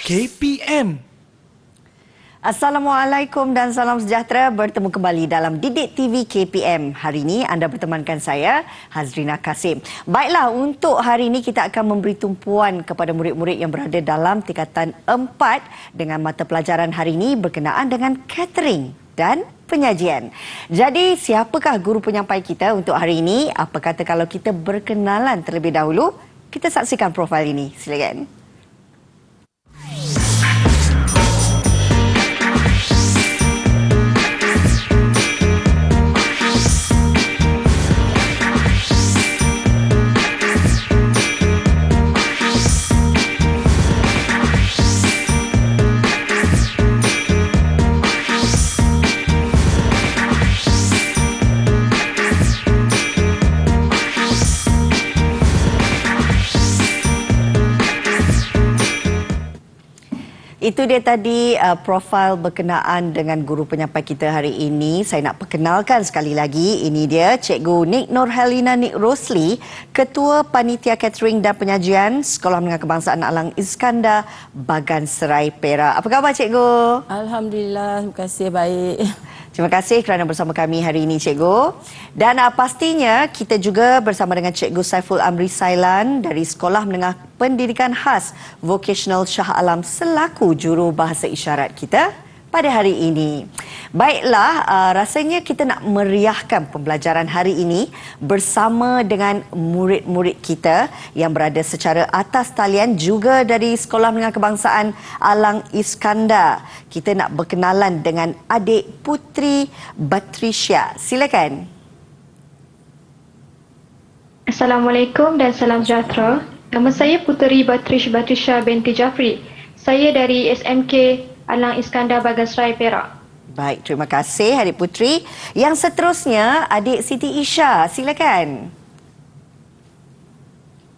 KPM. Assalamualaikum dan salam sejahtera. Bertemu kembali dalam Didik TV KPM. Hari ini anda bertemankan saya, Hazrina Kasim. Baiklah, untuk hari ini kita akan memberi tumpuan kepada murid-murid yang berada dalam tingkatan 4 dengan mata pelajaran hari ini berkenaan dengan catering dan penyajian. Jadi, siapakah guru penyampai kita untuk hari ini? Apa kata kalau kita berkenalan terlebih dahulu? Kita saksikan profil ini. Silakan. Itu dia tadi profil berkenaan dengan guru penyampai kita hari ini. Saya nak perkenalkan sekali lagi. Ini dia Cikgu Nik Nurhelina Nik Rosli, Ketua Panitia Catering dan Penyajian Sekolah Menengah Kebangsaan Alang Iskandar, Bagan Serai, Perak. Apa khabar Cikgu? Alhamdulillah, terima kasih, baik. Terima kasih kerana bersama kami hari ini, Cikgu. Dan pastinya kita juga bersama dengan Cikgu Saiful Amri Sailan dari Sekolah Menengah Pendidikan Khas Vocational Shah Alam selaku juru bahasa isyarat kita pada hari ini. Baiklah, rasanya kita nak meriahkan pembelajaran hari ini bersama dengan murid-murid kita yang berada secara atas talian juga dari Sekolah Menengah Kebangsaan Alang Iskandar. Kita nak berkenalan dengan adik Putri Batrisya. Silakan. Assalamualaikum dan salam sejahtera. Nama saya Puteri Batrisya binti Jafri. Saya dari SMK Alang Iskandar, Bagan Serai, Perak. Baik, terima kasih adik Putri. Yang seterusnya adik Siti Isha. Silakan.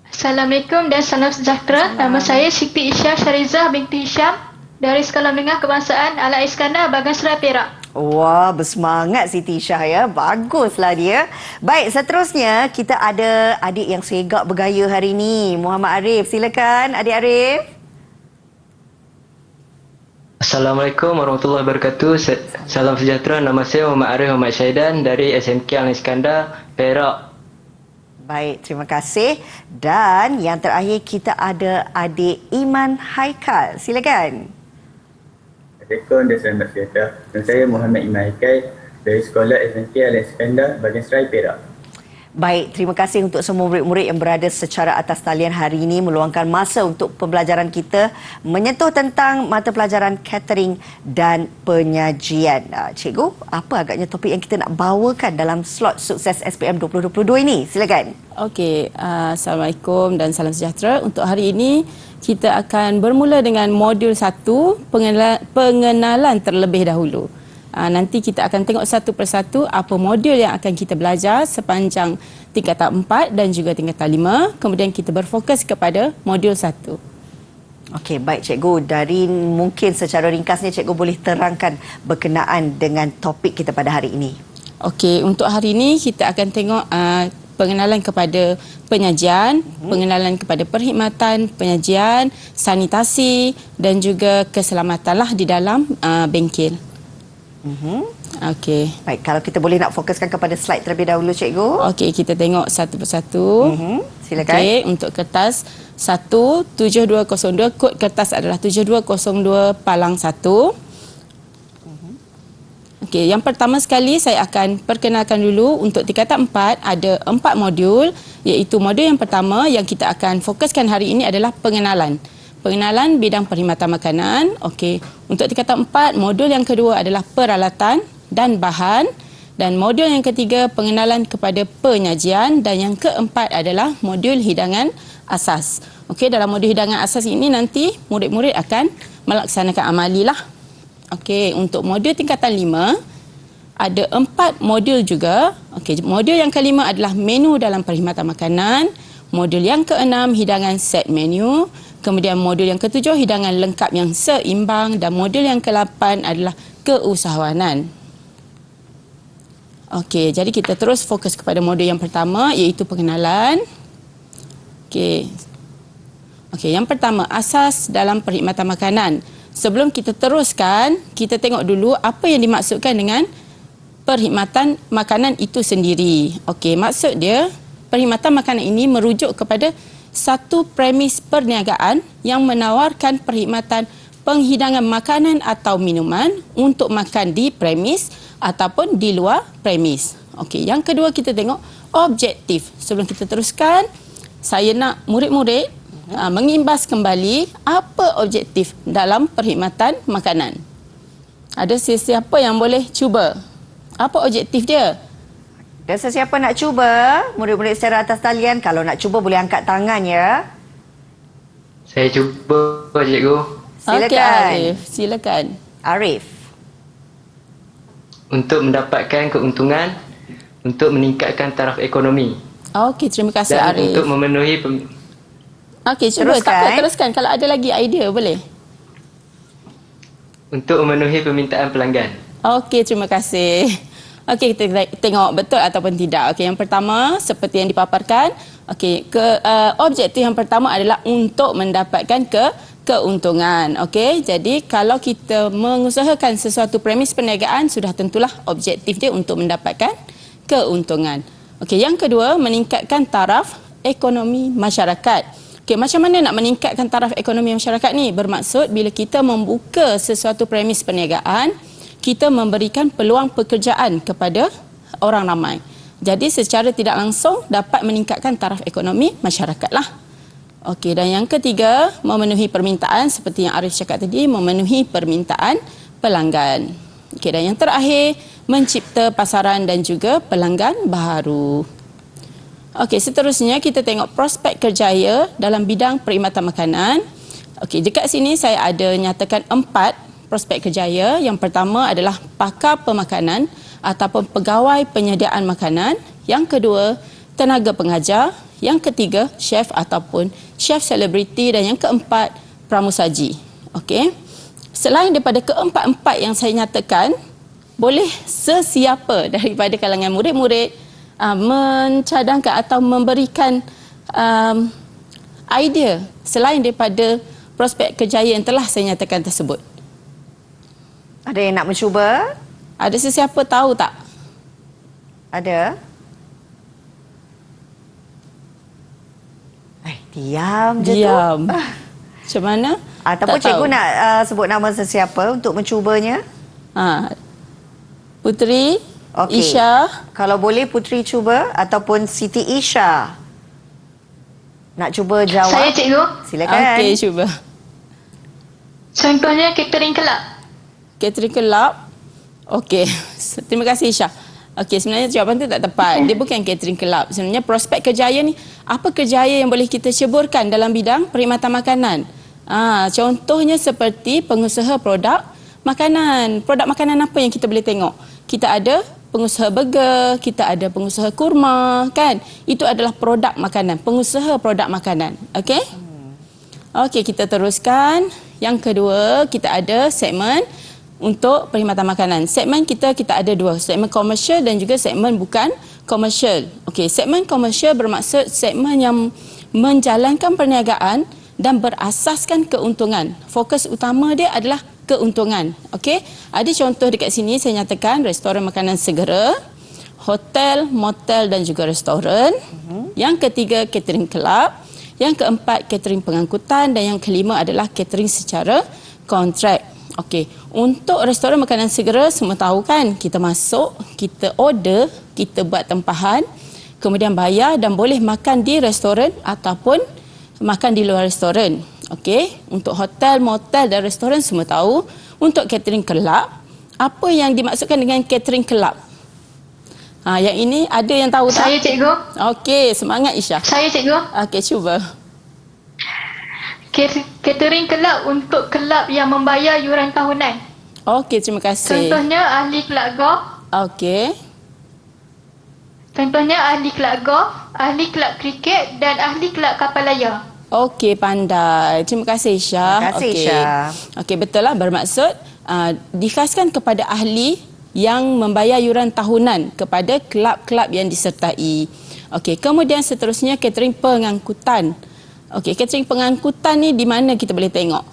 Assalamualaikum dan salam sejahtera. Nama saya Siti Isha Syarizah binti Hisham dari Sekolah Menengah Kebangsaan Alang Iskandar, Bagan Serai, Perak. Wah, bersemangat Siti Isyah ya. Baguslah dia. Baik, seterusnya kita ada adik yang segak bergaya hari ini. Muhammad Arif. Silakan adik Arif. Assalamualaikum warahmatullahi wabarakatuh. Salam sejahtera. Nama saya Muhammad Arif Muhammad Syaidan dari SMK Alang Iskandar, Perak. Baik, terima kasih. Dan yang terakhir kita ada adik Iman Haikal. Silakan. Assalamualaikum dan selamat sejahtera. Dan saya Muhammad Iman Haikal dari Sekolah SMK Alang Iskandar, Bagan Serai, Perak. Baik, terima kasih untuk semua murid-murid yang berada secara atas talian hari ini meluangkan masa untuk pembelajaran kita menyentuh tentang mata pelajaran catering dan penyajian. Cikgu, apa agaknya topik yang kita nak bawakan dalam slot sukses SPM 2022 ini? Silakan. Okey, Assalamualaikum dan salam sejahtera. Untuk hari ini, kita akan bermula dengan modul 1, pengenalan terlebih dahulu. Nanti kita akan tengok satu persatu apa modul yang akan kita belajar sepanjang tingkatan 4 dan juga tingkatan 5. Kemudian kita berfokus kepada modul 1. Okey, baik Cikgu. Dari mungkin secara ringkasnya Cikgu boleh terangkan berkenaan dengan topik kita pada hari ini. Okey, untuk hari ini kita akan tengok pengenalan kepada penyajian, pengenalan kepada perkhidmatan, penyajian, sanitasi dan juga keselamatanlah di dalam bengkel. Okey. Baik, kalau kita boleh nak fokuskan kepada slide terlebih dahulu Cikgu. Okey, kita tengok satu persatu. Silakan. Okey, untuk kertas 17202, kod kertas adalah 7202 palang 1. Okey, yang pertama sekali saya akan perkenalkan dulu untuk tingkatan 4 ada 4 modul, iaitu modul yang pertama yang kita akan fokuskan hari ini adalah pengenalan. Pengenalan bidang perkhidmatan makanan. Okey, untuk tingkatan 4, modul yang kedua adalah peralatan dan bahan, dan modul yang ketiga pengenalan kepada penyajian, dan yang keempat adalah modul hidangan asas. Okey, dalam modul hidangan asas ini nanti murid-murid akan melaksanakan amalilah. Okey, untuk modul tingkatan 5 ada 4 modul juga. Okey, modul yang kelima adalah menu dalam perkhidmatan makanan. Modul yang keenam hidangan set menu. Kemudian modul yang ketujuh hidangan lengkap yang seimbang, dan modul yang ke-8 adalah keusahawanan. Okey, jadi kita terus fokus kepada modul yang pertama iaitu pengenalan. Okey. Okey, yang pertama, asas dalam perkhidmatan makanan. Sebelum kita teruskan, kita tengok dulu apa yang dimaksudkan dengan perkhidmatan makanan itu sendiri. Okey, maksud dia perkhidmatan makanan ini merujuk kepada satu premis perniagaan yang menawarkan perkhidmatan penghidangan makanan atau minuman untuk makan di premis ataupun di luar premis. Okey, yang kedua kita tengok objektif. Sebelum kita teruskan, saya nak murid-murid mengimbas kembali apa objektif dalam perkhidmatan makanan. Ada sesiapa yang boleh cuba? Apa objektif dia? Dan sesiapa nak cuba, murid-murid secara atas talian, kalau nak cuba boleh angkat tangan ya. Saya cuba, cikgu. Silakan. Okey, Arif, silakan. Arif. Untuk mendapatkan keuntungan, untuk meningkatkan taraf ekonomi Okey, terima kasih dan Arif. untuk memenuhi Okey, cuba Teruskan. tak apa, teruskan. Kalau ada lagi idea boleh. untuk memenuhi permintaan pelanggan. Okey, terima kasih. Okey, kita tengok betul ataupun tidak. Okey, yang pertama seperti yang dipaparkan, okey, objektif yang pertama adalah untuk mendapatkan keuntungan. Okey, jadi kalau kita mengusahakan sesuatu premis perniagaan, sudah tentulah objektif dia untuk mendapatkan keuntungan. Okey, yang kedua, meningkatkan taraf ekonomi masyarakat. Okey, macam mana nak meningkatkan taraf ekonomi masyarakat ni? Bermaksud bila kita membuka sesuatu premis perniagaan, kita memberikan peluang pekerjaan kepada orang ramai. Jadi secara tidak langsung dapat meningkatkan taraf ekonomi masyarakat lah. Okey, dan yang ketiga, memenuhi permintaan seperti yang Arif cakap tadi, memenuhi permintaan pelanggan. Okey, dan yang terakhir, mencipta pasaran dan juga pelanggan baru. Okey, seterusnya kita tengok prospek kerjaya dalam bidang perkhidmatan makanan. Okey, dekat sini saya ada nyatakan 4 prospek kerjaya. Yang pertama adalah pakar pemakanan ataupun pegawai penyediaan makanan. Yang kedua, tenaga pengajar. Yang ketiga, chef ataupun chef selebriti. Dan yang keempat, pramusaji. Okey. Selain daripada keempat-empat yang saya nyatakan, boleh sesiapa daripada kalangan murid-murid mencadangkan atau memberikan idea selain daripada prospek kerjaya yang telah saya nyatakan tersebut. Ada yang nak mencuba? Ada sesiapa tahu tak? Ada? Diam je tu. Diam. Macam mana? Ataupun Tak cikgu tahu. nak sebut nama sesiapa untuk mencubanya? Putri, Okey. Isha. Kalau boleh Putri cuba ataupun Siti Isha. Nak cuba jawab? Saya cikgu. Silakan. Okey, cuba. Contohnya catering kelab. Catering Club. Okey. Terima kasih Isha. Okey, sebenarnya jawapan tu tak tepat. Dia bukan catering club. Sebenarnya prospek kerjaya ni, apa kerjaya yang boleh kita ceburkan dalam bidang perkhidmatan makanan? Contohnya seperti pengusaha produk makanan. Produk makanan apa yang kita boleh tengok? Kita ada pengusaha burger, kita ada pengusaha kurma, kan? Itu adalah produk makanan, pengusaha produk makanan. Okey? Okey, kita teruskan. Yang kedua, kita ada segmen untuk perkhidmatan makanan. Segmen kita ada dua, segmen komersial dan juga segmen bukan komersial. Okey, segmen komersial bermaksud segmen yang menjalankan perniagaan dan berasaskan keuntungan. Fokus utama dia adalah keuntungan. Okey, ada contoh dekat sini saya nyatakan restoran makanan segera, hotel, motel dan juga restoran. Yang ketiga, catering club. Yang keempat, catering pengangkutan dan yang kelima adalah catering secara kontrak. Okey, untuk restoran makanan segera semua tahu kan, kita masuk, kita order, kita buat tempahan, kemudian bayar dan boleh makan di restoran ataupun makan di luar restoran. Okey, untuk hotel, motel dan restoran semua tahu. Untuk catering kelab, apa yang dimaksudkan dengan catering kelab? Yang ini ada yang tahu tak? Saya cikgu. Okey, semangat Isha. Saya cikgu. Okey, cuba. Catering kelab untuk kelab yang membayar yuran tahunan. Okey, terima kasih. Contohnya ahli kelab golf. Okey. Contohnya ahli kelab golf, ahli kelab kriket dan ahli kelab kapal layar. Okey, pandai. Terima kasih Isha. Terima kasih, Isha. Okey, betul lah, bermaksud dikhaskan kepada ahli yang membayar yuran tahunan kepada kelab-kelab yang disertai. Okey, kemudian seterusnya catering pengangkutan. Okey, catering pengangkutan ni di mana kita boleh tengok?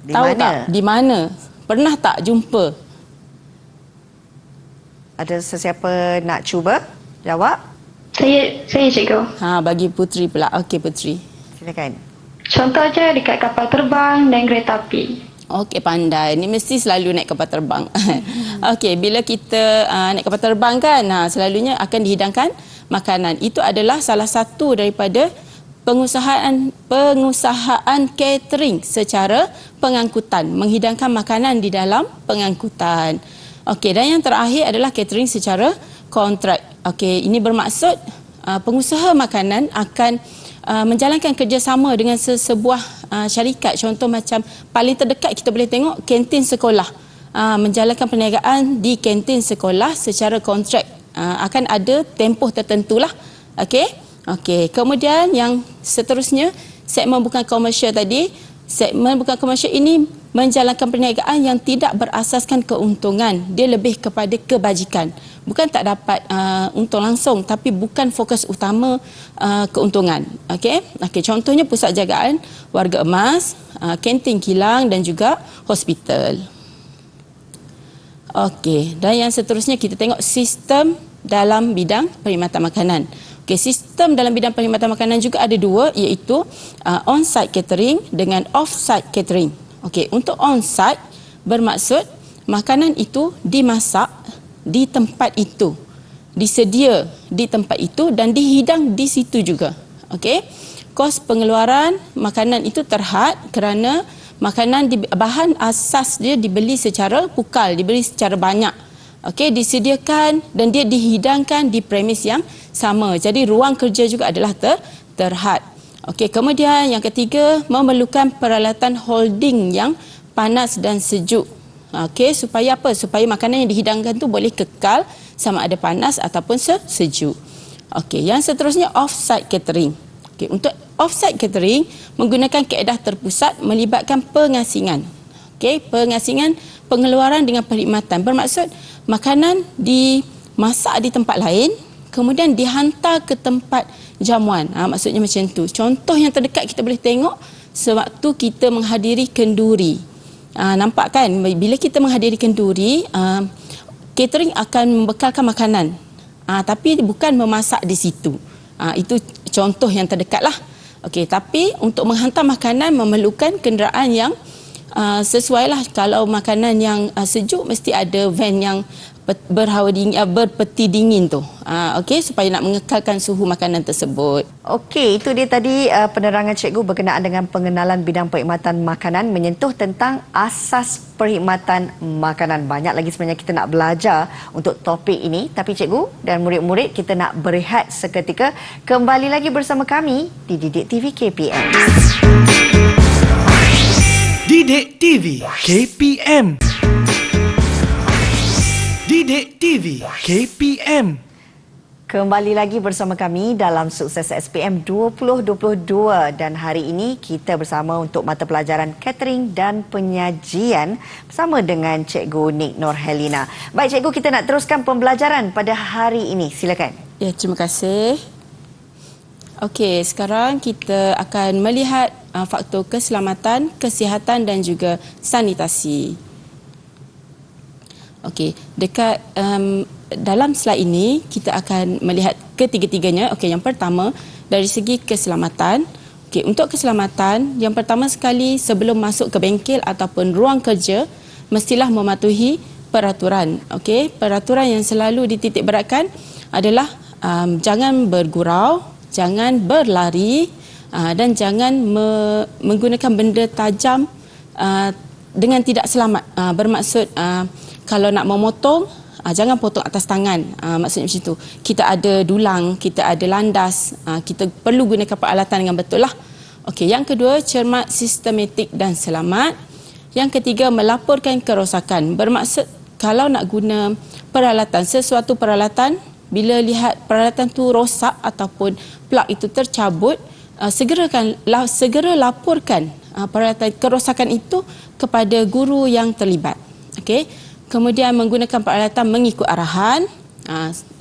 Di Tahu mana? tak? Di mana? Pernah tak jumpa? Ada sesiapa nak cuba jawab? Saya cikgu. Bagi Putri pula. Okey, Putri. Silakan. Contohnya dekat kapal terbang dan kereta api. Okey, pandai. Ni mesti selalu naik kapal terbang. Okey, bila kita naik kapal terbang kan, selalunya akan dihidangkan makanan. Itu adalah salah satu daripada pengusahaan catering secara pengangkutan, menghidangkan makanan di dalam pengangkutan. Okey, dan yang terakhir adalah catering secara kontrak. Okey, ini bermaksud pengusaha makanan akan menjalankan kerjasama dengan sebuah syarikat. Contoh macam paling terdekat kita boleh tengok kantin sekolah. Menjalankan perniagaan di kantin sekolah secara kontrak. Akan ada tempoh tertentulah. Okey. Okey, kemudian yang seterusnya segmen bukan komersial tadi. Segmen bukan komersial ini menjalankan perniagaan yang tidak berasaskan keuntungan. Dia lebih kepada kebajikan. Bukan tak dapat untung langsung, tapi bukan fokus utama keuntungan. Okey, contohnya pusat jagaan warga emas, kantin kilang dan juga hospital. Okey, dan yang seterusnya kita tengok sistem dalam bidang perkhidmatan makanan. Okey, sistem dalam bidang perkhidmatan makanan juga ada dua, iaitu on-site catering dengan off-site catering. Okey, untuk on-site bermaksud makanan itu dimasak di tempat itu, disedia di tempat itu dan dihidang di situ juga. Okey, kos pengeluaran makanan itu terhad kerana bahan asas dia dibeli secara pukal, dibeli secara banyak. Okey, disediakan dan dia dihidangkan di premis yang sama. Jadi ruang kerja juga adalah terhad. Okey, kemudian yang ketiga, memerlukan peralatan holding yang panas dan sejuk. Okey, supaya apa? Supaya makanan yang dihidangkan tu boleh kekal sama ada panas ataupun sejuk. Okey, yang seterusnya off-site catering. Okey, untuk off-site catering menggunakan kaedah terpusat melibatkan pengasingan. Okey, pengasingan pengeluaran dengan perkhidmatan bermaksud makanan dimasak di tempat lain kemudian dihantar ke tempat jamuan. Maksudnya macam tu. Contoh yang terdekat kita boleh tengok sewaktu kita menghadiri kenduri. Nampak kan, bila kita menghadiri kenduri, catering akan membekalkan makanan, tapi bukan memasak di situ. Itu contoh yang terdekat lah. Okey, tapi untuk menghantar makanan memerlukan kenderaan yang sesuai lah. Kalau makanan yang sejuk mesti ada van yang berhawa dingin, berpeti dingin tu. Okey, supaya nak mengekalkan suhu makanan tersebut. Okey, itu dia tadi penerangan cikgu berkenaan dengan pengenalan bidang perkhidmatan makanan, menyentuh tentang asas perkhidmatan makanan. Banyak lagi sebenarnya kita nak belajar untuk topik ini, tapi cikgu dan murid-murid kita nak berehat seketika. Kembali lagi bersama kami di Didik TV KPM. Didik TV KPM. Didik TV KPM. Kembali lagi bersama kami dalam Sukses SPM 2022 dan hari ini kita bersama untuk mata pelajaran catering dan penyajian bersama dengan Cikgu Nik Nurhelina. Baik Cikgu, kita nak teruskan pembelajaran pada hari ini. Silakan. Ya, terima kasih. Okey, sekarang kita akan melihat faktor keselamatan, kesihatan dan juga sanitasi. Okey, dekat dalam slide ini kita akan melihat ketiga-tiganya. Okey, yang pertama dari segi keselamatan. Okey, untuk keselamatan, yang pertama sekali sebelum masuk ke bengkel ataupun ruang kerja mestilah mematuhi peraturan. Okey, peraturan yang selalu dititik beratkan adalah jangan bergurau, jangan berlari dan jangan menggunakan benda tajam dengan tidak selamat. Bermaksud kalau nak memotong, jangan potong atas tangan. Maksudnya macam tu. Kita ada dulang, kita ada landas, kita perlu gunakan peralatan dengan betul lah. Okey, yang kedua, cermat, sistematik dan selamat. Yang ketiga, melaporkan kerosakan. Bermaksud kalau nak guna peralatan, sesuatu peralatan, bila lihat peralatan tu rosak ataupun plug itu tercabut, segera laporkan peralatan kerosakan itu kepada guru yang terlibat. Okey. Kemudian menggunakan peralatan mengikut arahan.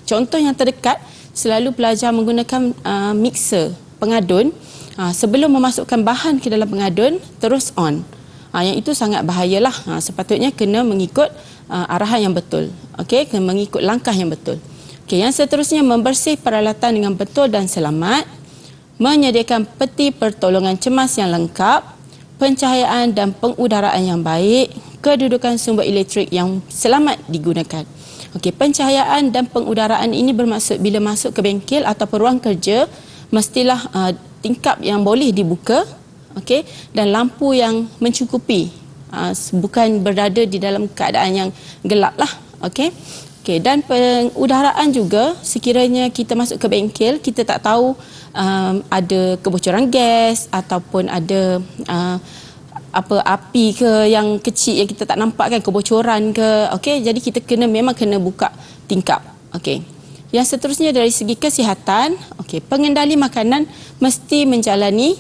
Contoh yang terdekat, selalu pelajar menggunakan mixer. pengadun, sebelum memasukkan bahan ke dalam pengadun, terus on. Yang itu sangat bahayalah. Sepatutnya kena mengikut arahan yang betul. Okey, kena mengikut langkah yang betul. Okey, yang seterusnya membersih peralatan dengan betul dan selamat, menyediakan peti pertolongan cemas yang lengkap, pencahayaan dan pengudaraan yang baik, kedudukan sumber elektrik yang selamat digunakan. Okey, pencahayaan dan pengudaraan ini bermaksud bila masuk ke bengkel atau ruang kerja, mestilah tingkap yang boleh dibuka, okey, dan lampu yang mencukupi, bukan berada di dalam keadaan yang gelap lah, okey. Okey, dan pengudaraan juga, sekiranya kita masuk ke bengkel, kita tak tahu ada kebocoran gas ataupun ada api ke yang kecil yang kita tak nampak kan, kebocoran ke, okey, jadi kita memang kena buka tingkap, okey. Yang seterusnya dari segi kesihatan, okey, pengendali makanan mesti menjalani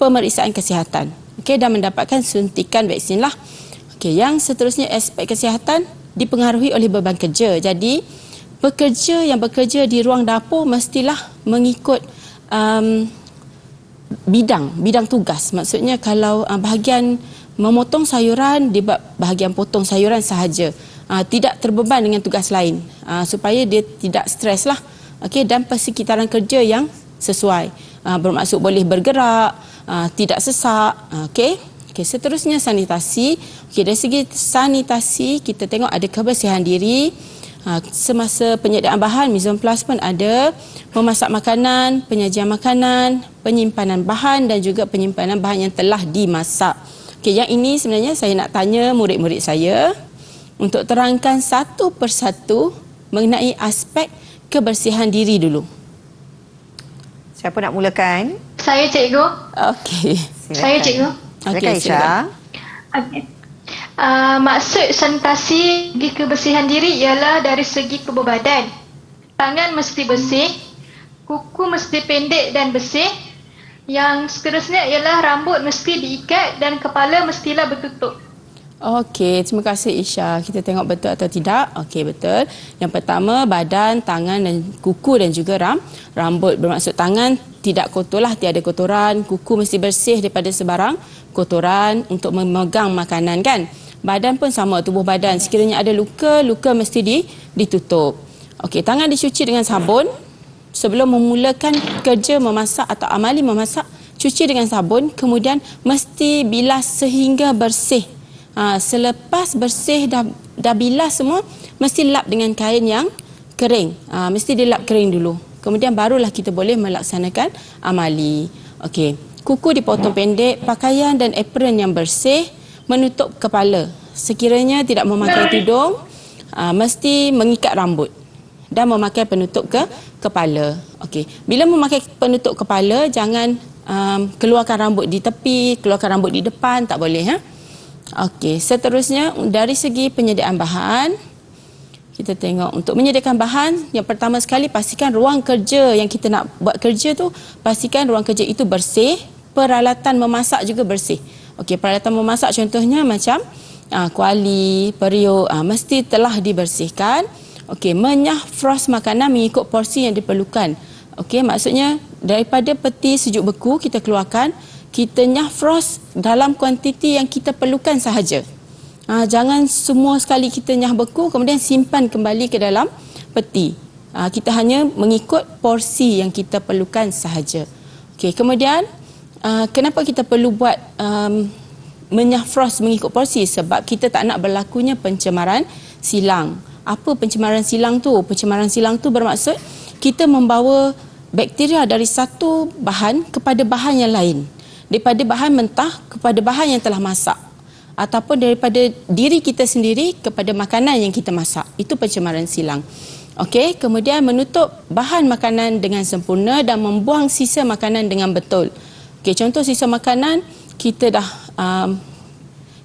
pemeriksaan kesihatan, okey, dan mendapatkan suntikan vaksin lah. Okey, yang seterusnya aspek kesihatan dipengaruhi oleh beban kerja. Jadi pekerja yang bekerja di ruang dapur mestilah mengikut bidang tugas. Maksudnya kalau bahagian memotong sayuran, dia buat bahagian potong sayuran sahaja. Tidak terbeban dengan tugas lain, supaya dia tidak stres lah. Okey, dan persekitaran kerja yang sesuai, bermaksud boleh bergerak, tidak sesak. Okey, seterusnya sanitasi. Okey, dari segi sanitasi kita tengok ada kebersihan diri, semasa penyediaan bahan, mise en place pun ada, memasak makanan, penyajian makanan, penyimpanan bahan dan juga penyimpanan bahan yang telah dimasak. Okey, yang ini sebenarnya saya nak tanya murid-murid saya untuk terangkan satu persatu mengenai aspek kebersihan diri dulu. Siapa nak mulakan? Saya cikgu. Okey. Saya cikgu. Silakan Isha. Okay. Maksud sanitasi segi kebersihan diri ialah dari segi tubuh badan. Tangan mesti bersih, kuku mesti pendek dan bersih. Yang seterusnya ialah rambut mesti diikat dan kepala mestilah bertutup. Okey, terima kasih Isha. Kita tengok betul atau tidak. Okey, betul. Yang pertama, badan, tangan dan kuku dan juga rambut. Bermaksud tangan tidak kotor lah, tiada kotoran. Kuku mesti bersih daripada sebarang kotoran untuk memegang makanan kan. Badan pun sama, tubuh badan. Sekiranya ada luka, luka mesti ditutup. Okey, tangan dicuci dengan sabun. Sebelum memulakan kerja memasak atau amali memasak, cuci dengan sabun. Kemudian mesti bilas sehingga bersih. Selepas bersih dah bilas semua, mesti lap dengan kain yang kering. Mesti dilap kering dulu. Kemudian barulah kita boleh melaksanakan amali. Okey, kuku dipotong pendek, pakaian dan apron yang bersih, menutup kepala. Sekiranya tidak memakai tudung, mesti mengikat rambut dan memakai penutup kepala. Okey, bila memakai penutup kepala, jangan keluarkan rambut di tepi, keluarkan rambut di depan, tak boleh. Okey, seterusnya dari segi penyediaan bahan, kita tengok untuk menyediakan bahan, yang pertama sekali pastikan ruang kerja yang kita nak buat kerja tu, pastikan ruang kerja itu bersih, peralatan memasak juga bersih. Okey, peralatan memasak contohnya macam kuali, periuk, mesti telah dibersihkan. Okey, menyah frost makanan mengikut porsi yang diperlukan. Okey, maksudnya daripada peti sejuk beku kita keluarkan, kita nyah frost dalam kuantiti yang kita perlukan sahaja. Jangan semua sekali kita nyah beku kemudian simpan kembali ke dalam peti. Kita hanya mengikut porsi yang kita perlukan sahaja. Okey, kemudian kenapa kita perlu buat menyah frost mengikut porsi? Sebab kita tak nak berlakunya pencemaran silang. Apa pencemaran silang tu? Pencemaran silang tu bermaksud kita membawa bakteria dari satu bahan kepada bahan yang lain. Daripada bahan mentah kepada bahan yang telah masak. Ataupun daripada diri kita sendiri kepada makanan yang kita masak. Itu pencemaran silang. Okey, kemudian menutup bahan makanan dengan sempurna dan membuang sisa makanan dengan betul. Okey, contoh sisa makanan, kita dah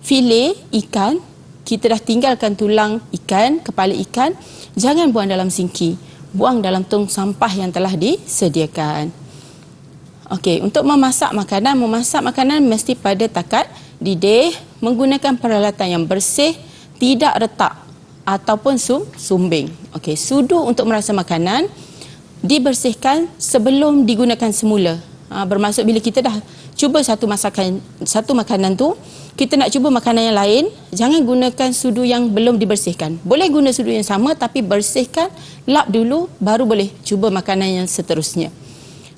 filet ikan, kita dah tinggalkan tulang ikan, kepala ikan, jangan buang dalam sinki. Buang dalam tong sampah yang telah disediakan. Okey, untuk memasak makanan mesti pada takat didih, menggunakan peralatan yang bersih, tidak retak ataupun sumbing. Okey, sudu untuk merasa makanan dibersihkan sebelum digunakan semula. Bermaksud bila kita dah cuba satu makanan tu, kita nak cuba makanan yang lain, jangan gunakan sudu yang belum dibersihkan. Boleh guna sudu yang sama tapi bersihkan, lap dulu, baru boleh cuba makanan yang seterusnya.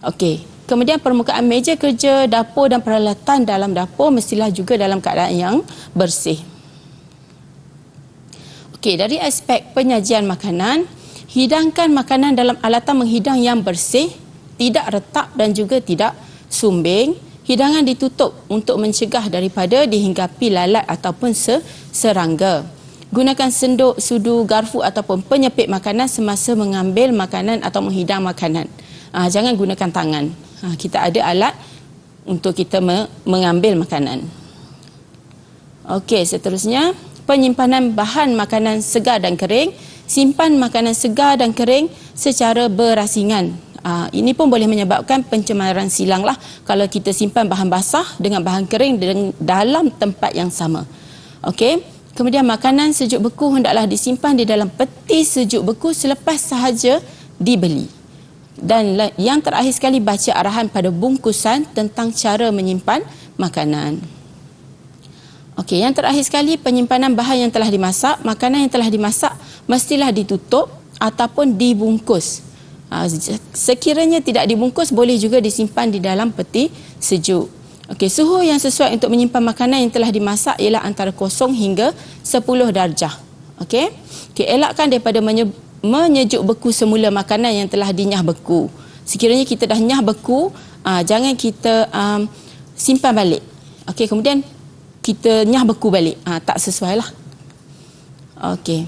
Okey. Kemudian permukaan meja kerja, dapur dan peralatan dalam dapur mestilah juga dalam keadaan yang bersih. Okey, dari aspek penyajian makanan, hidangkan makanan dalam alatan menghidang yang bersih, tidak retak dan juga tidak sumbing. Hidangan ditutup untuk mencegah daripada dihinggapi lalat ataupun serangga. Gunakan senduk, sudu, garfu ataupun penyepit makanan semasa mengambil makanan atau menghidang makanan. Jangan gunakan tangan. Kita ada alat untuk kita mengambil makanan. Okey, seterusnya penyimpanan bahan makanan segar dan kering. Simpan makanan segar dan kering secara berasingan. Ini pun boleh menyebabkan pencemaran silang lah kalau kita simpan bahan basah dengan bahan kering dalam tempat yang sama. Okey. Kemudian makanan sejuk beku hendaklah disimpan di dalam peti sejuk beku selepas sahaja dibeli. Dan yang terakhir sekali, baca arahan pada bungkusan tentang cara menyimpan makanan. Okey, yang terakhir sekali, penyimpanan bahan yang telah dimasak. Makanan yang telah dimasak mestilah ditutup ataupun dibungkus. Sekiranya tidak dibungkus, boleh juga disimpan di dalam peti sejuk. Okey, suhu yang sesuai untuk menyimpan makanan yang telah dimasak ialah antara 0 hingga 10 darjah. Okey, elakkan daripada menyejuk beku semula makanan yang telah dinyah beku. Sekiranya kita dah nyah beku, jangan kita simpan balik. Okey, kemudian kita nyah beku balik. Tak sesuai lah. Okey,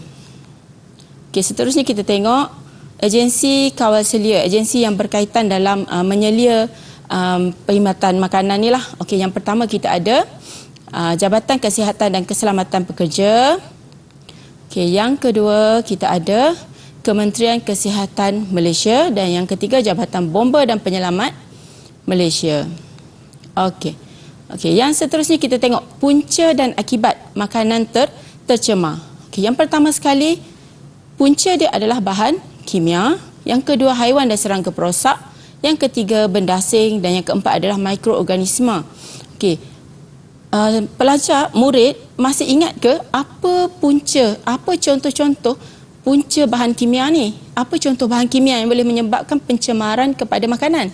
seterusnya kita tengok agensi kawal selia, agensi yang berkaitan dalam menyelia perkhidmatan makanan ni lah. Okey, yang pertama kita ada Jabatan Kesihatan dan Keselamatan Pekerja. Okey, yang kedua kita ada Kementerian Kesihatan Malaysia dan yang ketiga Jabatan Bomba dan Penyelamat Malaysia. Okey. Yang seterusnya kita tengok punca dan akibat makanan tercemar. Okey, yang pertama sekali, punca dia adalah bahan kimia, yang kedua haiwan dan serangga perosak, yang ketiga benda asing dan yang keempat adalah mikroorganisma. Okey. Pelajar, murid masih ingat ke apa punca, apa contoh-contoh punca bahan kimia ni? Apa contoh bahan kimia yang boleh menyebabkan pencemaran kepada makanan?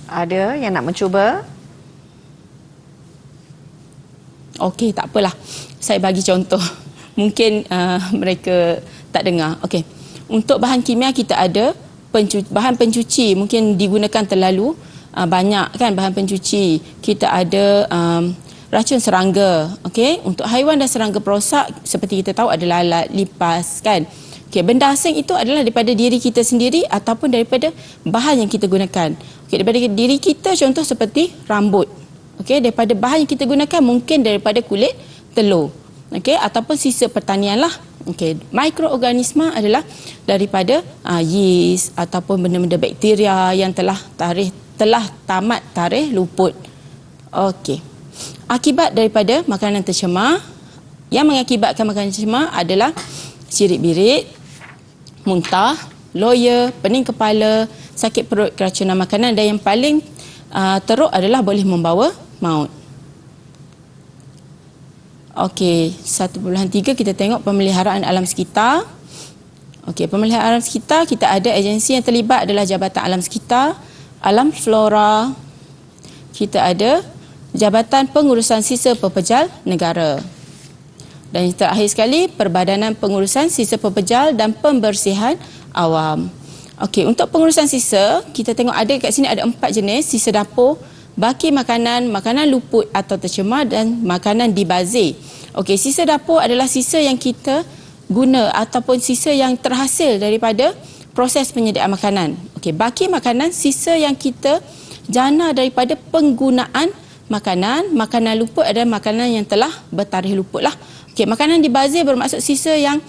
Ada yang nak mencuba? Okey, tak apalah. Saya bagi contoh. Mungkin mereka tak dengar. Okey. Untuk bahan kimia kita ada bahan pencuci, mungkin digunakan terlalu banyak kan bahan pencuci. Kita ada racun serangga. Okey, untuk haiwan dan serangga perosak seperti kita tahu ada lalat, lipas kan. Okey, benda asing itu adalah daripada diri kita sendiri ataupun daripada bahan yang kita gunakan. Okey, daripada diri kita contoh seperti rambut. Okey, daripada bahan yang kita gunakan mungkin daripada kulit telur. Okey, ataupun sisa pertanian lah. Okey, mikroorganisma adalah daripada yeast ataupun benda-benda bakteria yang telah tamat tarikh luput. Okey. Akibat daripada makanan tercemar, yang mengakibatkan makanan tercemar adalah cirit-birit, muntah, loya, pening kepala, sakit perut, keracunan makanan dan yang paling teruk adalah boleh membawa maut. Okey, 1.3 kita tengok pemeliharaan alam sekitar. Okey, pemeliharaan alam sekitar kita ada agensi yang terlibat adalah Jabatan Alam Sekitar, Alam Flora. Kita ada Jabatan Pengurusan Sisa Pepejal Negara. Dan yang terakhir sekali Perbadanan Pengurusan Sisa Pepejal dan Pembersihan Awam. Okey, untuk pengurusan sisa, kita tengok ada kat sini ada 4 jenis, sisa dapur, baki makanan, makanan luput atau tercemar dan makanan dibazir. Okey, sisa dapur adalah sisa yang kita guna ataupun sisa yang terhasil daripada proses penyediaan makanan. Okey, baki makanan, sisa yang kita jana daripada penggunaan makanan. Makanan luput adalah makanan yang telah bertarikh luput lah. Okey, makanan dibazir bermaksud sisa yang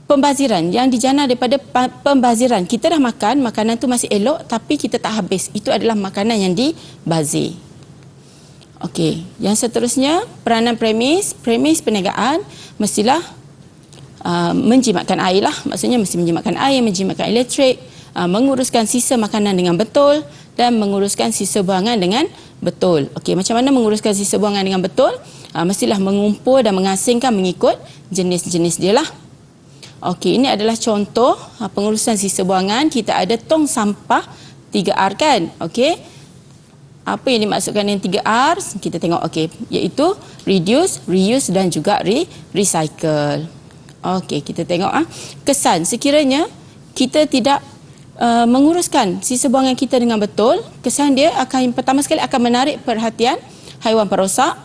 pembaziran, yang dijana daripada pembaziran. Kita dah makan, makanan tu masih elok tapi kita tak habis. Itu adalah makanan yang dibazir. Okey, yang seterusnya peranan premis perniagaan mestilah menjimatkan air lah. Maksudnya mesti menjimatkan air, menjimatkan elektrik, menguruskan sisa makanan dengan betul dan menguruskan sisa buangan dengan betul. Okey, macam mana menguruskan sisa buangan dengan betul? Mestilah mengumpul dan mengasingkan mengikut jenis-jenis dia lah. Okey, ini adalah contoh pengurusan sisa buangan. Kita ada tong sampah 3R kan? Okey. Apa yang dimaksudkan dengan 3R? Kita tengok okey, iaitu reduce, reuse dan juga recycle. Okey, kita tengok kesan sekiranya kita tidak menguruskan sisa buangan kita dengan betul, kesan dia akan pertama sekali akan menarik perhatian haiwan perosak,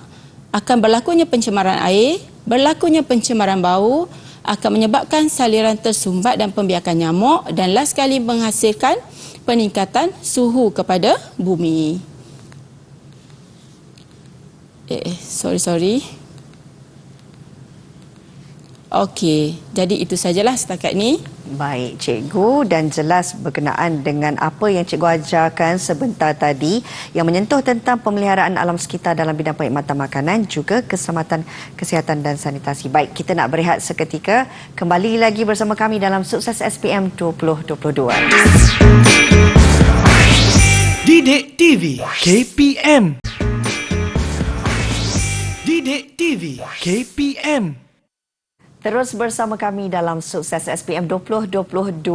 akan berlakunya pencemaran air, berlakunya pencemaran bau, akan menyebabkan saliran tersumbat dan pembiakan nyamuk dan last sekali menghasilkan peningkatan suhu kepada bumi. Sorry. Okey, jadi itu sajalah setakat ni. Baik, cikgu, dan jelas berkenaan dengan apa yang cikgu ajarkan sebentar tadi yang menyentuh tentang pemeliharaan alam sekitar dalam bidang perkhidmatan makanan juga keselamatan kesihatan dan sanitasi. Baik, kita nak berehat seketika. Kembali lagi bersama kami dalam Sukses SPM 2022. Didik TV KPM. Didik TV KPM. Terus bersama kami dalam Sukses SPM 2022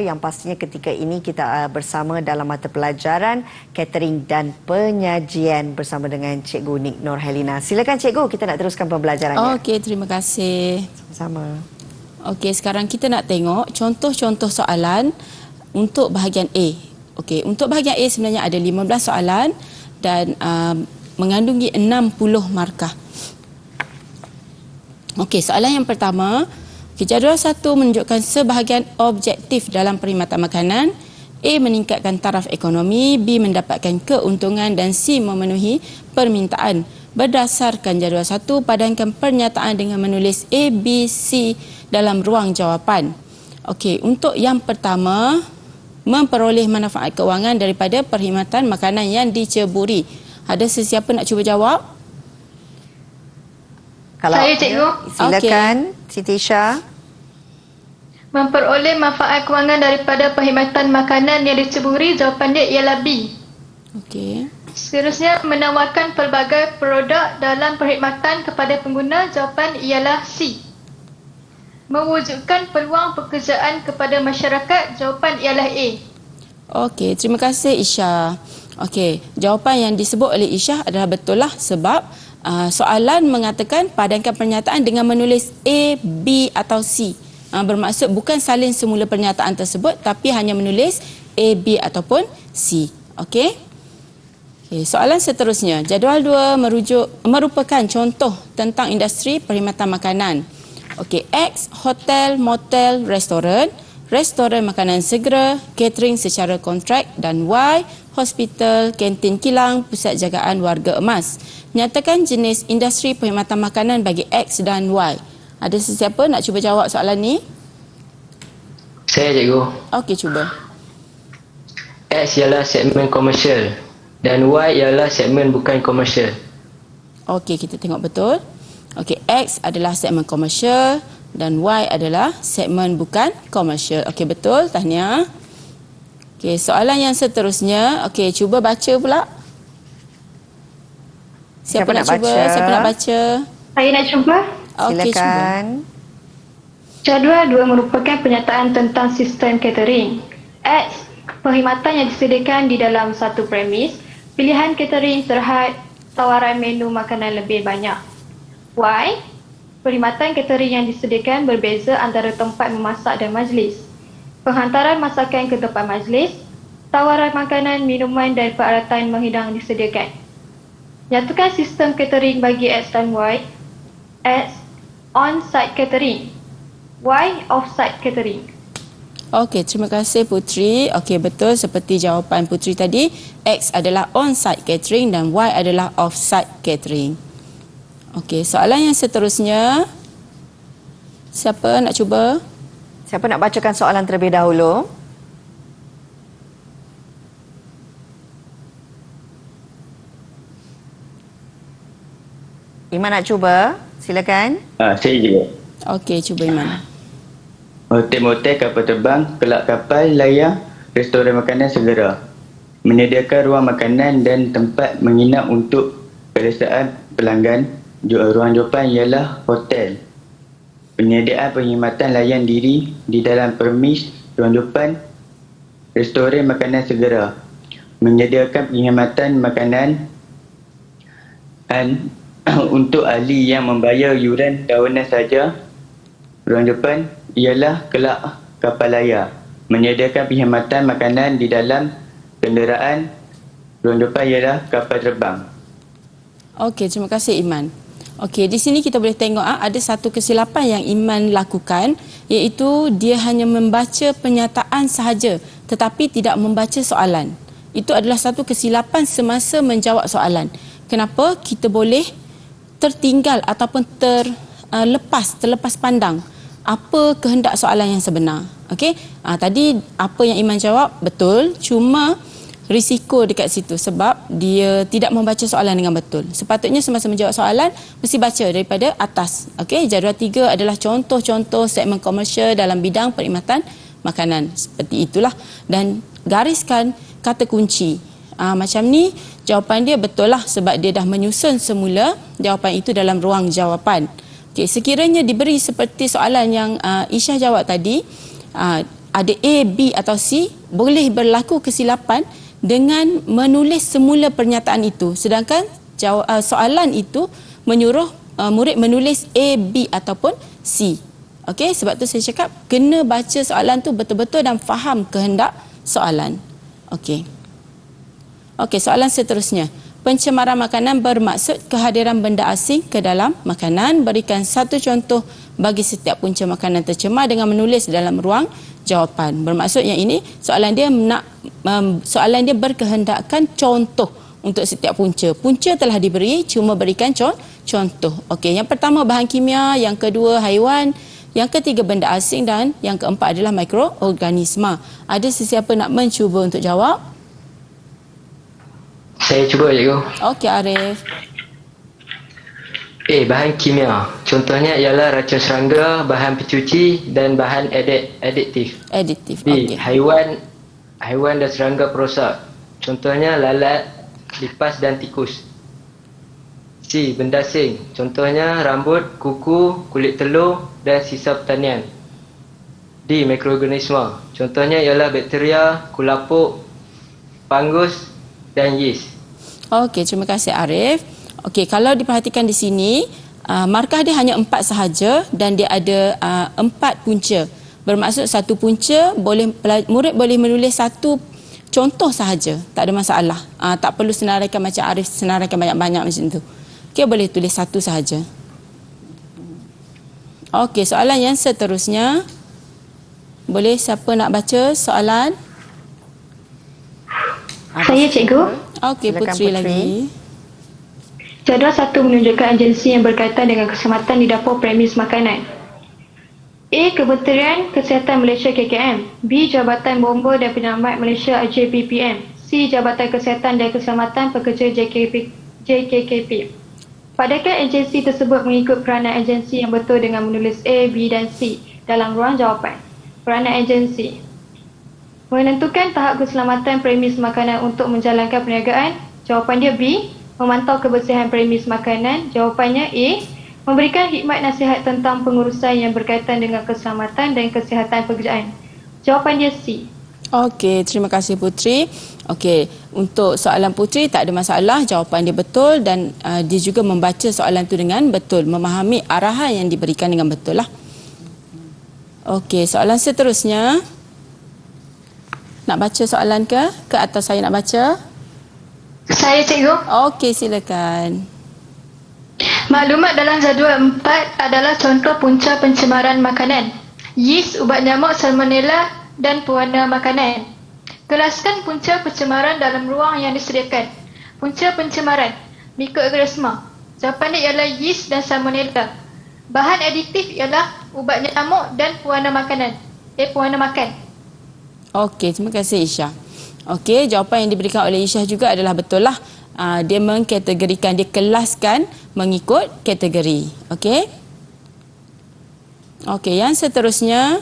yang pastinya ketika ini kita bersama dalam mata pelajaran Catering dan Penyajian bersama dengan Cikgu Nik Nurhelina. Silakan Cikgu, kita nak teruskan pembelajarannya. Okey, terima kasih. Sama. Okey, sekarang kita nak tengok contoh-contoh soalan untuk bahagian A. Okey, untuk bahagian A sebenarnya ada 15 soalan dan mengandungi 60 markah. Okey, soalan yang pertama, jadual 1 menunjukkan sebahagian objektif dalam perkhidmatan makanan. A meningkatkan taraf ekonomi, B mendapatkan keuntungan dan C memenuhi permintaan. Berdasarkan jadual 1, padankan pernyataan dengan menulis A, B, C dalam ruang jawapan. Okey, untuk yang pertama, memperoleh manfaat kewangan daripada perkhidmatan makanan yang diceburi. Ada sesiapa nak cuba jawab? Kalau Saya, Cikgu. Silakan, Siti Isha. Memperoleh manfaat kewangan daripada perkhidmatan makanan yang diceburi, jawapan dia ialah B. Okey. Seterusnya, menawarkan pelbagai produk dalam perkhidmatan kepada pengguna, jawapan ialah C. Mewujudkan peluang pekerjaan kepada masyarakat, jawapan ialah A. Okey, terima kasih Isha. Okey, jawapan yang disebut oleh Isha adalah betul lah sebab soalan mengatakan padankan pernyataan dengan menulis A, B atau C. Bermaksud bukan salin semula pernyataan tersebut tapi hanya menulis A, B ataupun C. Okey. Okay, soalan seterusnya, jadual 2 merupakan contoh tentang industri perkhidmatan makanan. Okey, X, hotel, motel, restoran, restoran makanan segera, catering secara kontrak dan Y, hospital, kantin kilang, pusat jagaan warga emas. Nyatakan jenis industri perkhidmatan makanan bagi X dan Y. Ada sesiapa nak cuba jawab soalan ni? Saya, Cikgu. Okey, cuba. X ialah segmen komersial dan Y ialah segmen bukan komersial. Okey, kita tengok betul. Okey, X adalah segmen komersial dan Y adalah segmen bukan komersial. Okey, betul. Tahniah. Okey, soalan yang seterusnya. Okey, cuba baca pula. Siapa nak cuba? baca? Siapa nak baca? Saya nak cuba. Okey, cuba. Silakan. Jadual 2 merupakan pernyataan tentang sistem catering. X, perkhidmatan yang disediakan di dalam satu premis, pilihan catering terhad tawaran menu makanan lebih banyak. Y, perkhidmatan catering yang disediakan berbeza antara tempat memasak dan majlis. Penghantaran masakan ke tempat majlis, tawaran makanan, minuman dan peralatan menghidang disediakan. Nyatakan sistem catering bagi X dan Y. X, on-site catering. Y, off-site catering. Okey, terima kasih Putri. Okey, betul seperti jawapan Putri tadi. X adalah on-site catering dan Y adalah off-site catering. Okey, soalan yang seterusnya. Siapa nak cuba? Siapa nak bacakan soalan terlebih dahulu? Iman nak cuba? Silakan. Saya juga. Okey, cuba Iman. Hotel-motel, kapal terbang, kelab kapal, layar, restoran makanan segera. Menyediakan ruang makanan dan tempat menginap untuk pedesaan pelanggan. Ruang jawapan ialah hotel. Penyediaan perkhidmatan layan diri di dalam permis ruang jawapan restoran makanan segera. Menyediakan perkhidmatan makanan dan untuk ahli yang membayar yuran tahunan saja. Ruang jawapan ialah kelab kapal layar. Menyediakan perkhidmatan makanan di dalam kenderaan. Ruang jawapan ialah kapal terbang. Okey, terima kasih Iman. Okey, di sini kita boleh tengok ada satu kesilapan yang Iman lakukan, iaitu dia hanya membaca pernyataan sahaja tetapi tidak membaca soalan. Itu adalah satu kesilapan semasa menjawab soalan. Kenapa? Kita boleh tertinggal ataupun terlepas pandang apa kehendak soalan yang sebenar. Okey? Tadi apa yang Iman jawab betul, cuma risiko dekat situ sebab dia tidak membaca soalan dengan betul. Sepatutnya semasa menjawab soalan mesti baca daripada atas. Okey, jadual 3 adalah contoh-contoh segmen komersial dalam bidang perkhidmatan makanan. Seperti itulah, dan gariskan kata kunci. Macam ni jawapan dia betul lah sebab dia dah menyusun semula jawapan itu dalam ruang jawapan. Okey, sekiranya diberi seperti soalan yang Isyah jawab tadi, ada A, B atau C, boleh berlaku kesilapan dengan menulis semula pernyataan itu, sedangkan soalan itu menyuruh murid menulis A, B ataupun C. Okey, sebab tu saya cakap kena baca soalan tu betul-betul dan faham kehendak soalan. Okey. Okey, soalan seterusnya. Pencemaran makanan bermaksud kehadiran benda asing ke dalam makanan. Berikan satu contoh bagi setiap punca makanan tercemar dengan menulis dalam ruang jawapan. Bermaksud yang ini soalan dia berkehendakkan contoh untuk setiap punca. Punca telah diberi, cuma berikan contoh. Okey, yang pertama bahan kimia, yang kedua haiwan, yang ketiga benda asing dan yang keempat adalah mikroorganisma. Ada sesiapa nak mencuba untuk jawab? Saya cuba cikgu. Okey Arif. Bahan kimia. Contohnya ialah racun serangga, bahan pencuci dan bahan adiktif. Aditif. B. Okey. Haiwan dan serangga perosak. Contohnya lalat, lipas dan tikus. C. Benda asing. Contohnya rambut, kuku, kulit telur dan sisa pertanian. D. Mikroorganisma. Contohnya ialah bakteria, kulapuk, fungus dan yeast. Okey, terima kasih Arif. Okey, kalau diperhatikan di sini, markah dia hanya 4 sahaja dan dia ada 4 punca. Bermaksud satu punca murid boleh menulis satu contoh sahaja, tak ada masalah. Tak perlu senaraikan macam Arif senaraikan banyak-banyak macam tu. Okey, boleh tulis satu sahaja. Okey, soalan yang seterusnya. Boleh siapa nak baca soalan? Saya cikgu. Okey, Silakan, Putri Putri. lagi. Jadual 1 menunjukkan agensi yang berkaitan dengan keselamatan di dapur premis makanan. A. Kementerian Kesihatan Malaysia KKM. B. Jabatan Bomba dan Penyelamat Malaysia JPPM. C. Jabatan Kesihatan dan Keselamatan Pekerja JKKP. Padahal agensi tersebut mengikut peranan agensi yang betul dengan menulis A, B dan C dalam ruang jawapan. Peranan agensi menentukan tahap keselamatan premis makanan untuk menjalankan perniagaan. Jawapan dia B. Memantau kebersihan premis makanan. Jawapannya A. Memberikan khidmat nasihat tentang pengurusan yang berkaitan dengan keselamatan dan kesihatan pekerjaan. Jawapan dia C. Okey, terima kasih Putri. Okey, untuk soalan Putri tak ada masalah, jawapan dia betul dan dia juga membaca soalan tu dengan betul, memahami arahan yang diberikan dengan betul lah. Okey, soalan seterusnya. Nak baca soalan ke? Ke atau saya nak baca? Saya cikgu. Okey, silakan. Maklumat dalam jadual 4 adalah contoh punca pencemaran makanan. Yeast, ubat nyamuk, salmonella dan pewarna makanan. Kelaskan punca pencemaran dalam ruang yang disediakan. Punca pencemaran, mikroorganisma. Jawapan dia ialah yeast dan salmonella. Bahan aditif ialah ubat nyamuk dan pewarna makanan. Pewarna makan. Okey, terima kasih Isyah. Okey, jawapan yang diberikan oleh Isyah juga adalah betul lah. Dia mengkategorikan, dia kelaskan mengikut kategori. Okey. Okey, yang seterusnya.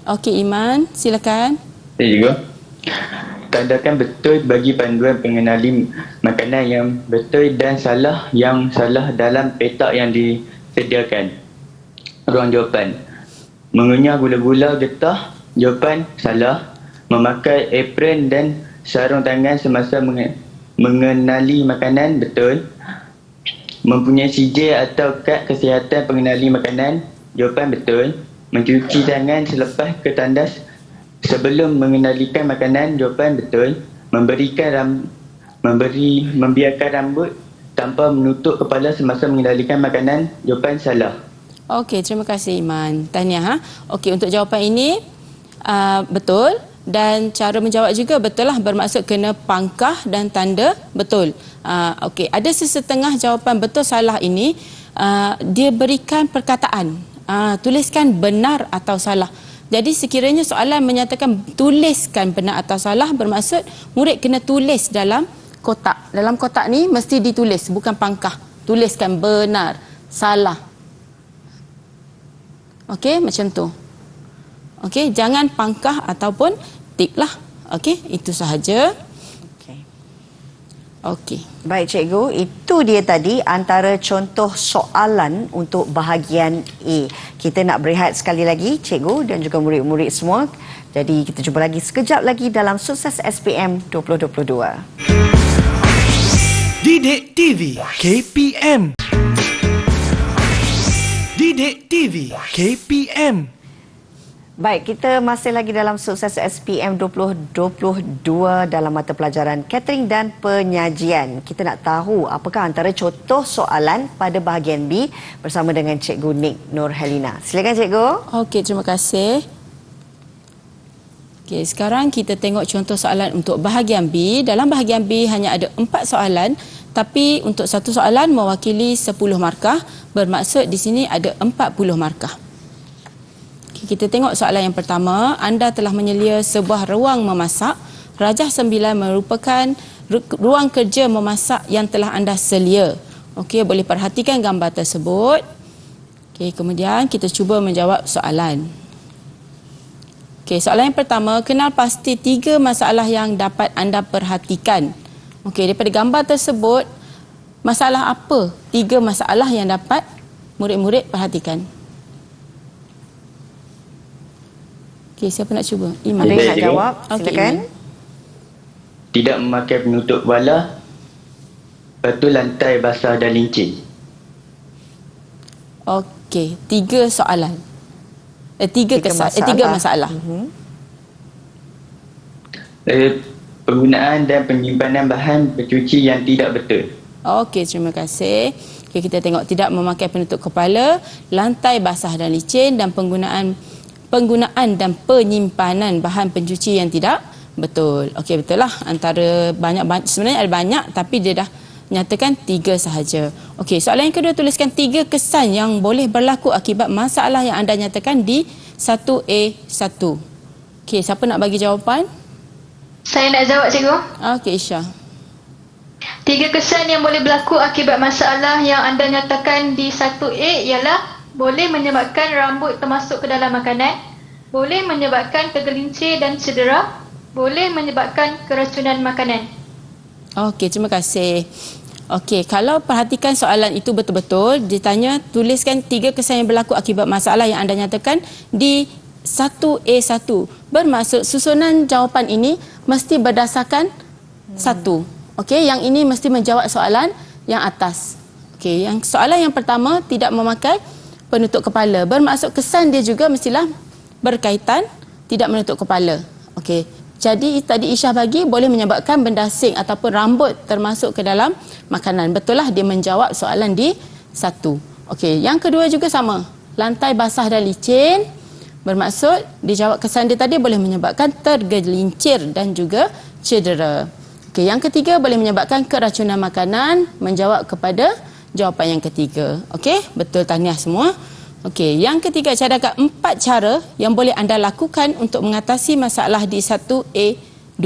Okey, Iman, silakan. Saya juga. Tandakan betul bagi panduan pengenali makanan yang betul dan salah yang salah dalam petak yang disediakan. Ruang jawapan. Mengunyah gula-gula getah, jawapan salah. Memakai apron dan sarung tangan semasa mengenali makanan, betul. Mempunyai CJ atau kad kesihatan pengenali makanan, jawapan betul. Mencuci tangan selepas ke tandas sebelum mengenalikan makanan, jawapan betul. Membiarkan rambut tanpa menutup kepala semasa mengendalikan makanan, jawapan salah. Okey, terima kasih Iman. Tahniah. Okey, untuk jawapan ini betul dan cara menjawab juga betul lah, bermaksud kena pangkah dan tanda betul. Okey, ada sesetengah jawapan betul salah ini dia berikan perkataan. Tuliskan benar atau salah. Jadi sekiranya soalan menyatakan tuliskan benar atau salah, bermaksud murid kena tulis dalam kotak. Dalam kotak ni mesti ditulis, bukan pangkah. Tuliskan benar, salah. Okey, macam tu. Okey, jangan pangkah ataupun tik lah. Okey, itu sahaja. Okey. Okey. Baik cikgu, itu dia tadi antara contoh soalan untuk bahagian A. Kita nak berehat sekali lagi cikgu dan juga murid-murid semua. Jadi kita jumpa lagi sekejap lagi dalam Sukses SPM 2022. Didik TV KPM. Didik TV KPM. Baik, kita masih lagi dalam Sukses SPM 2022 dalam mata pelajaran Catering dan Penyajian. Kita nak tahu apakah antara contoh soalan pada bahagian B bersama dengan Cikgu Nik Nurhelina. Silakan Cikgu. Okey, terima kasih. Okey, sekarang kita tengok contoh soalan untuk bahagian B. Dalam bahagian B hanya ada 4 soalan, tapi untuk satu soalan mewakili 10 markah. Bermaksud di sini ada 40 markah. Kita tengok soalan yang pertama. Anda telah menyelia sebuah ruang memasak. Rajah 9 merupakan ruang kerja memasak yang telah anda selia. Okey, boleh perhatikan gambar tersebut. Okey, kemudian kita cuba menjawab soalan. Okey, soalan yang pertama, kenal pasti 3 masalah yang dapat anda perhatikan. Okey, daripada gambar tersebut, masalah apa 3 masalah yang dapat murid-murid perhatikan? Okey, siapa nak cuba? Iman. Ada yang nak Cikgu. jawab? Okey, Silakan. Iman. Tidak memakai penutup kepala. Lepas tu lantai basah dan licin. Okey, 3 soalan. 3 masalah. Penggunaan dan penyimpanan bahan pencuci yang tidak betul. Okey, terima kasih. Okey, kita tengok tidak memakai penutup kepala, lantai basah dan licin dan penggunaan dan penyimpanan bahan pencuci yang tidak betul. Okey, betul lah. Antara banyak sebenarnya ada banyak, tapi dia dah nyatakan 3 sahaja. Okey, soalan yang kedua, tuliskan 3 kesan yang boleh berlaku akibat masalah yang anda nyatakan di 1A1. Okey, siapa nak bagi jawapan? Saya nak jawab cikgu. Okey, Isha. 3 kesan yang boleh berlaku akibat masalah yang anda nyatakan di 1A ialah boleh menyebabkan rambut termasuk ke dalam makanan, boleh menyebabkan tergelincir dan cedera, boleh menyebabkan keracunan makanan. Okey, terima kasih. Okey, kalau perhatikan soalan itu betul-betul, ditanya tuliskan 3 kesan yang berlaku akibat masalah yang anda nyatakan di 1A1. Bermaksud susunan jawapan ini mesti berdasarkan 1. Okey, yang ini mesti menjawab soalan yang atas. Okey, yang soalan yang pertama tidak memakai penutup kepala. Bermaksud kesan dia juga mestilah berkaitan tidak menutup kepala. Okey. Jadi tadi Isyah bagi boleh menyebabkan benda asing ataupun rambut termasuk ke dalam makanan. Betul lah dia menjawab soalan di 1. Okey, yang kedua juga sama. Lantai basah dan licin. Bermaksud dijawab kesan dia tadi boleh menyebabkan tergelincir dan juga cedera. Okey, yang ketiga boleh menyebabkan keracunan makanan, menjawab kepada jawapan yang ketiga. Okey, betul, tahniah semua. Okey, yang ketiga, cadangkan 4 cara yang boleh anda lakukan untuk mengatasi masalah di 1A2.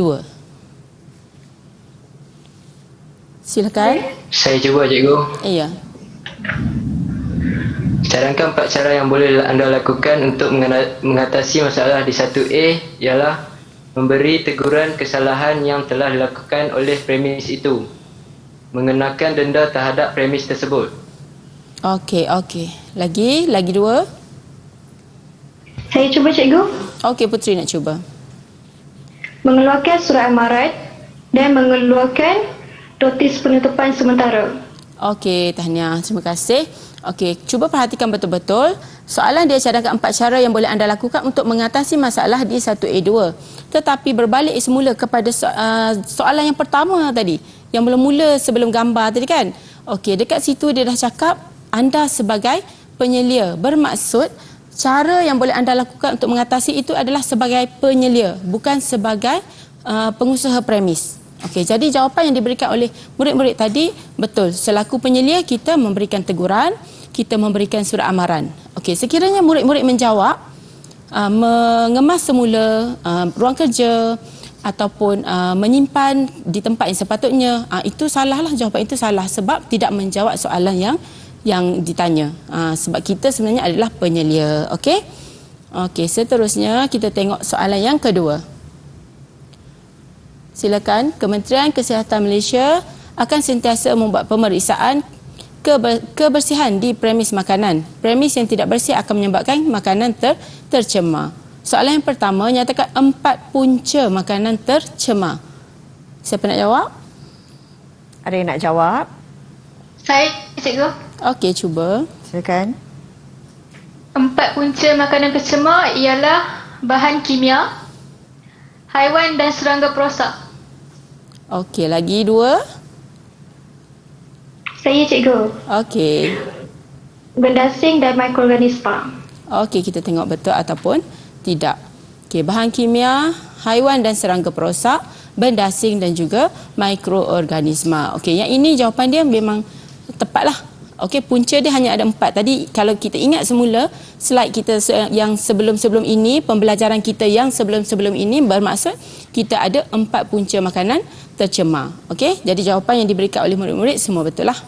Silakan. Saya cuba cikgu. Iya. Cadangkan 4 cara yang boleh anda lakukan untuk mengatasi masalah di 1A ialah memberi teguran kesalahan yang telah dilakukan oleh premis itu, mengenakan denda terhadap premis tersebut. Okey. Lagi dua. Saya cuba cikgu. Okey, Putri nak cuba. Mengeluarkan surat amaran dan mengeluarkan notis penutupan sementara. Okey, tahniah. Terima kasih. Okey, cuba perhatikan betul-betul. Soalan dia cadangkan 4 cara yang boleh anda lakukan untuk mengatasi masalah di 1A2. Tetapi berbalik semula kepada soalan yang pertama tadi, yang mula-mula sebelum gambar tadi kan. Okey, dekat situ dia dah cakap anda sebagai penyelia. Bermaksud cara yang boleh anda lakukan untuk mengatasi itu adalah sebagai penyelia, bukan sebagai pengusaha premis. Okey, jadi jawapan yang diberikan oleh murid-murid tadi betul. Selaku penyelia kita memberikan teguran, kita memberikan surat amaran. Okey, sekiranya murid-murid menjawab mengemas semula ruang kerja ataupun menyimpan di tempat yang sepatutnya, itu salahlah, jawapan itu salah sebab tidak menjawab soalan yang ditanya. Sebab kita sebenarnya adalah penyelia. Okey. Okey, seterusnya kita tengok soalan yang kedua. Silakan, Kementerian Kesihatan Malaysia akan sentiasa membuat pemeriksaan kebersihan di premis makanan. Premis yang tidak bersih akan menyebabkan makanan tercemar. Soalan yang pertama, nyatakan 4 punca makanan tercemar. Siapa nak jawab? Ada yang nak jawab? Saya, cikgu. Okey, cuba. Silakan. 4 punca makanan tercemar ialah bahan kimia, haiwan dan serangga perosak. Okey, lagi 2. Saya, cikgu. Okey. Benda asing dan mikroorganisma. Okey, kita tengok betul ataupun tidak. Okey, bahan kimia, haiwan dan serangga perosak, benda asing dan juga mikroorganisma. Okey, yang ini jawapan dia memang tepatlah. Okey, punca dia hanya ada 4. Tadi kalau kita ingat semula slide kita yang sebelum-sebelum ini, pembelajaran kita yang sebelum-sebelum ini bermaksud kita ada 4 punca makanan tercemar. Okey, jadi jawapan yang diberikan oleh murid-murid semua betul lah.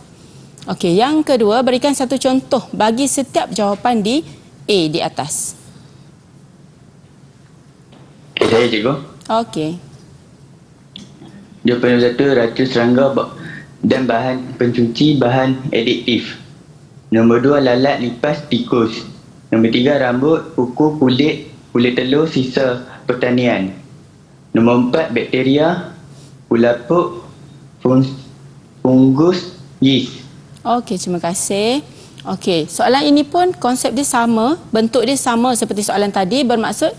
Okey, yang kedua, berikan satu contoh bagi setiap jawapan di A di atas. Okay, saya cikgu. Okey. Jawapan nombor 1, racun serangga dan bahan pencuci bahan adiktif. Nombor 2, lalat lipas tikus. Nombor 3, rambut, kuku, kulit telur, sisa pertanian. Nombor 4, bakteria, kulapuk, fungus, yeast. Okey, terima kasih. Okey, soalan ini pun konsep dia sama, bentuk dia sama seperti soalan tadi, bermaksud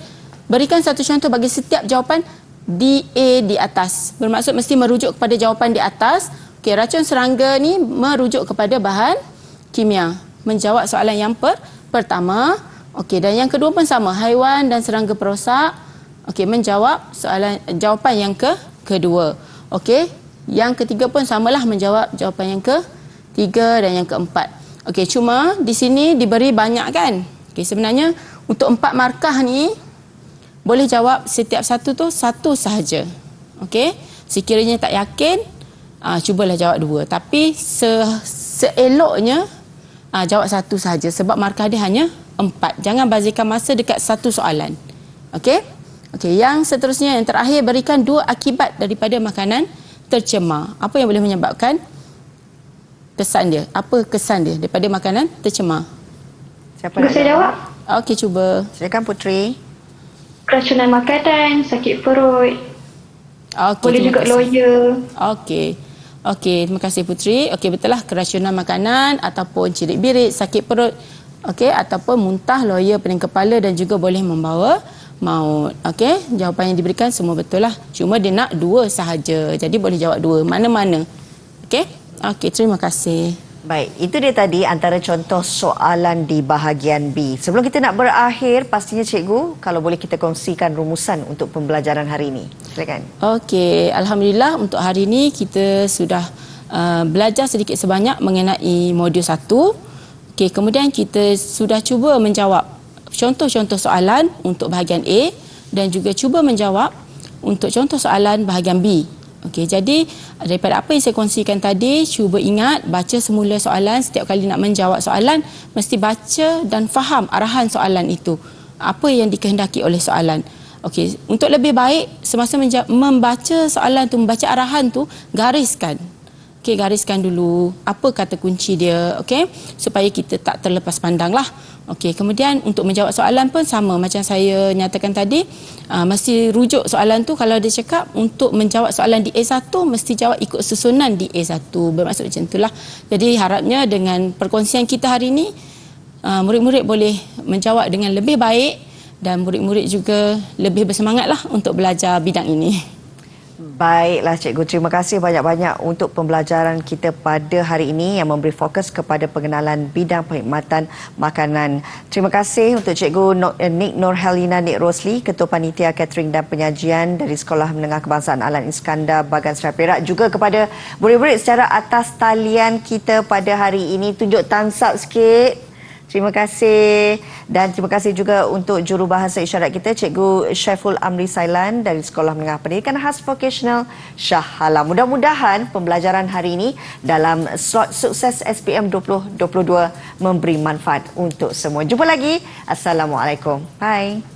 berikan satu contoh bagi setiap jawapan di A di atas. Bermaksud mesti merujuk kepada jawapan di atas. Okey, racun serangga ni merujuk kepada bahan kimia. Menjawab soalan yang pertama. Okey, dan yang kedua pun sama, haiwan dan serangga perosak. Okey, menjawab jawapan yang kedua. Okey, yang ketiga pun samalah, menjawab jawapan yang ketiga dan yang keempat. Okey, cuma di sini diberi banyak kan? Okey, sebenarnya untuk 4 markah ni boleh jawab setiap satu tu satu sahaja. Okey, sekiranya tak yakin, cubalah jawab 2. Tapi seeloknya jawab satu sahaja sebab markah dia hanya 4. Jangan bazirkan masa dekat satu soalan. Okey? Okey, yang seterusnya, yang terakhir, berikan 2 akibat daripada makanan tercemar. Apa yang boleh menyebabkan kesan dia? Apa kesan dia daripada makanan tercemar? Siapa nak Saya jawab. Okey, cuba. Silakan Putri. Keracunan makanan, sakit perut, Okey, boleh terima juga kasih. loya. Okey. Okey, terima kasih Putri. Okey, betul lah, keracunan makanan ataupun cirit-birit, sakit perut, okey, ataupun muntah, loya, pening kepala dan juga boleh membawa maut. Okey, jawapan yang diberikan semua betul lah. Cuma dia nak 2 sahaja. Jadi boleh jawab 2. Mana-mana. Okey? Okey, terima kasih. Baik, itu dia tadi antara contoh soalan di bahagian B. Sebelum kita nak berakhir, pastinya cikgu, kalau boleh kita kongsikan rumusan untuk pembelajaran hari ini. Silakan. Okey, alhamdulillah untuk hari ini kita sudah belajar sedikit sebanyak mengenai modul 1. Okey, kemudian kita sudah cuba menjawab contoh-contoh soalan untuk bahagian A dan juga cuba menjawab untuk contoh soalan bahagian B. Okey, jadi daripada apa yang saya kongsikan tadi, cuba ingat baca semula soalan. Setiap kali nak menjawab soalan, mesti baca dan faham arahan soalan itu. Apa yang dikehendaki oleh soalan. Okey, untuk lebih baik semasa membaca soalan tu, membaca arahan tu, gariskan. Okey, gariskan dulu apa kata kunci dia, okey, supaya kita tak terlepas pandang lah. Okey, kemudian untuk menjawab soalan pun sama macam saya nyatakan tadi, mesti rujuk soalan tu. Kalau dia cakap untuk menjawab soalan di A1 mesti jawab ikut susunan di A1, bermaksud macam itulah. Jadi harapnya dengan perkongsian kita hari ini, murid-murid boleh menjawab dengan lebih baik dan murid-murid juga lebih bersemangatlah untuk belajar bidang ini. Baiklah Cikgu, terima kasih banyak-banyak untuk pembelajaran kita pada hari ini yang memberi fokus kepada pengenalan bidang perkhidmatan makanan. Terima kasih untuk Cikgu Nik Nurhelina Nik Rosli, Ketua Panitia Catering dan Penyajian dari Sekolah Menengah Kebangsaan Alan Iskandar Bagan Serai Perak, juga kepada murid-murid secara atas talian kita pada hari ini. Tunjuk thumbs up sikit. Terima kasih. Dan terima kasih juga untuk jurubahasa isyarat kita, Cikgu Syaiful Amri Sailan dari Sekolah Menengah Pendidikan Khas Vocational Shah Alam. Mudah-mudahan pembelajaran hari ini dalam slot sukses SPM 2022 memberi manfaat untuk semua. Jumpa lagi. Assalamualaikum. Bye.